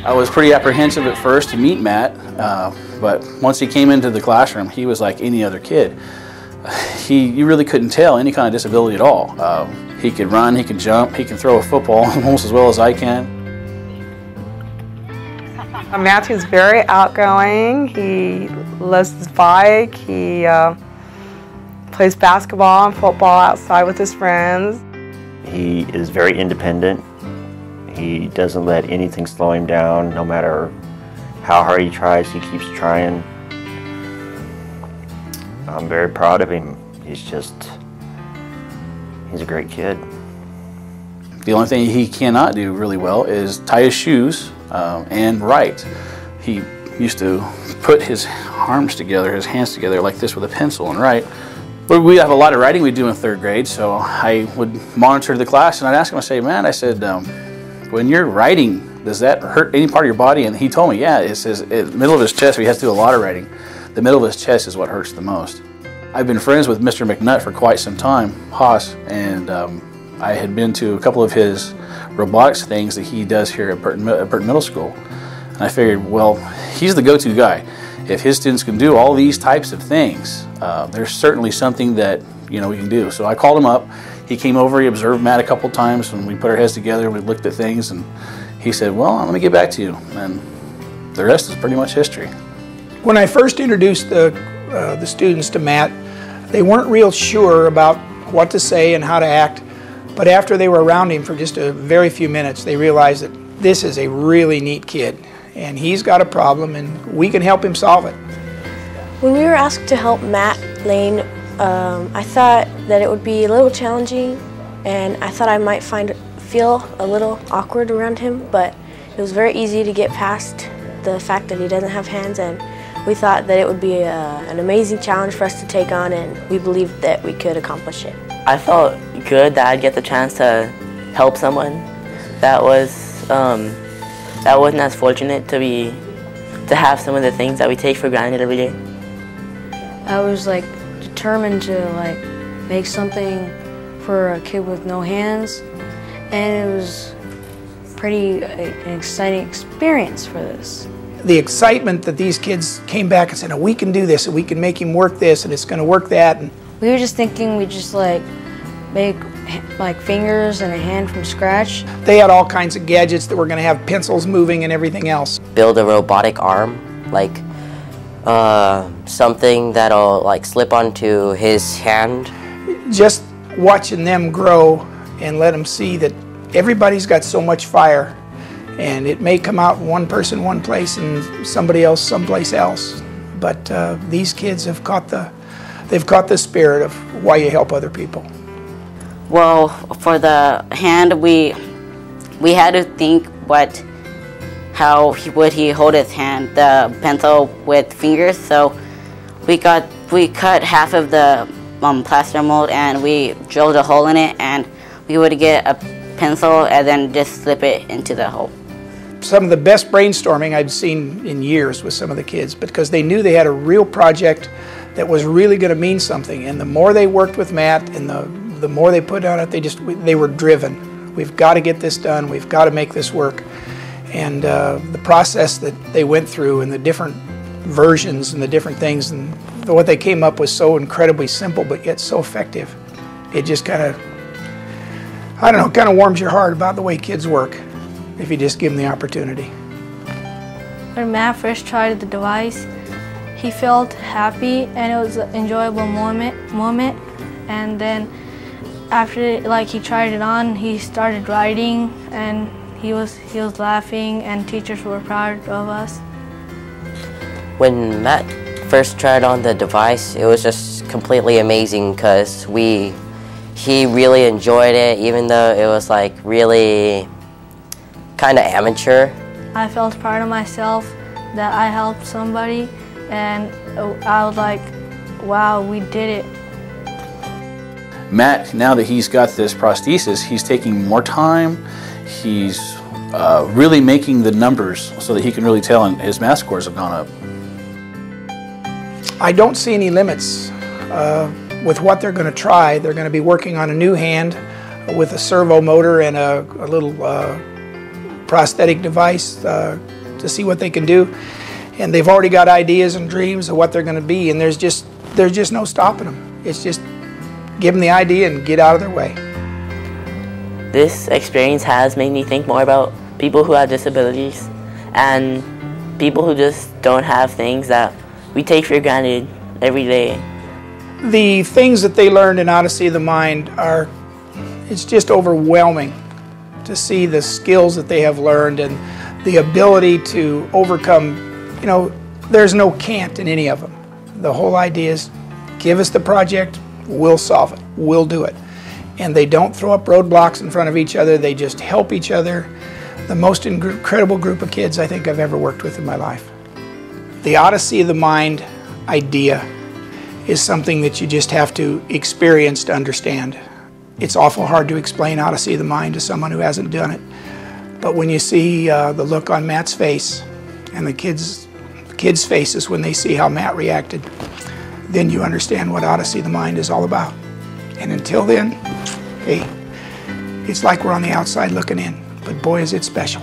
I was pretty apprehensive at first to meet Matt, but once he came into the classroom, he was like any other kid. You really couldn't tell any kind of disability at all. He could run, he could jump, he can throw a football almost as well as I can. Matthew's very outgoing. He loves his bike. He plays basketball and football outside with his friends. He is very independent. He doesn't let anything slow him down. No matter how hard he tries, he keeps trying. I'm very proud of him. He's a great kid. The only thing he cannot do really well is tie his shoes and write. He used to put his arms together, his hands together like this with a pencil and write. But we have a lot of writing we do in 3rd grade, so I would monitor the class and I'd ask him, I say, man, I said, when you're writing, does that hurt any part of your body? And he told me, yeah, it says the middle of his chest, he has to do a lot of writing. The middle of his chest is what hurts the most. I've been friends with Mr. McNutt for quite some time, Haas, and I had been to a couple of his robotics things that he does here at Burton Middle School. And I figured, well, he's the go-to guy. If his students can do all these types of things, there's certainly something that we can do. So I called him up. He came over, he observed Matt a couple times when we put our heads together, we looked at things, and he said, well, let me get back to you. And the rest is pretty much history. When I first introduced the students to Matt, they weren't real sure about what to say and how to act, but after they were around him for just a very few minutes, they realized that this is a really neat kid, and he's got a problem, and we can help him solve it. When we were asked to help Matt Lane, I thought that it would be a little challenging, and I thought I might feel a little awkward around him, but it was very easy to get past the fact that he doesn't have hands, and we thought that it would be an amazing challenge for us to take on, and we believed that we could accomplish it. I felt good that I'd get the chance to help someone that wasn't as fortunate to have some of the things that we take for granted every day. I was determined to make something for a kid with no hands, and it was pretty an exciting experience for this. The excitement that these kids came back and said, oh, we can do this, and we can make him work this, and it's going to work that. And we were just thinking we'd just make fingers and a hand from scratch. They had all kinds of gadgets that were going to have pencils moving and everything else. Build a robotic arm, something that'll slip onto his hand. Just watching them grow and let them see that everybody's got so much fire, and it may come out one person one place and somebody else someplace else, but these kids have caught the spirit of why you help other people. Well, for the hand, we had to think how would he hold his hand, the pencil with fingers. So we cut half of the plaster mold and we drilled a hole in it, and we would get a pencil and then just slip it into the hole. Some of the best brainstorming I'd seen in years with some of the kids, because they knew they had a real project that was really going to mean something. And the more they worked with Matt and the more they put on it, they were driven. We've got to get this done. We've got to make this work. And the process that they went through and the different versions and the different things and what they came up with so incredibly simple but yet so effective. It just kind of warms your heart about the way kids work if you just give them the opportunity. When Matt first tried the device, he felt happy and it was an enjoyable moment. And then after he tried it on, he started writing and he was laughing, and teachers were proud of us. When Matt first tried on the device, it was just completely amazing because he really enjoyed it, even though it was really kind of amateur. I felt proud of myself that I helped somebody, and I was like, wow, we did it. Matt, now that he's got this prosthesis, he's taking more time. He's really making the numbers so that he can really tell, and his math scores have gone up. I don't see any limits with what they're going to try. They're going to be working on a new hand with a servo motor and a little prosthetic device to see what they can do. And they've already got ideas and dreams of what they're going to be, and there's just no stopping them. It's just give them the idea and get out of their way. This experience has made me think more about people who have disabilities and people who just don't have things that we take for granted every day. The things that they learned in Odyssey of the Mind it's just overwhelming to see the skills that they have learned and the ability to overcome, there's no can't in any of them. The whole idea is give us the project, we'll solve it, we'll do it. And they don't throw up roadblocks in front of each other, they just help each other. The most incredible group of kids I think I've ever worked with in my life. The Odyssey of the Mind idea is something that you just have to experience to understand. It's awful hard to explain Odyssey of the Mind to someone who hasn't done it. But when you see the look on Matt's face and the kids' faces when they see how Matt reacted, then you understand what Odyssey of the Mind is all about. And until then, hey, it's like we're on the outside looking in, but boy is it special.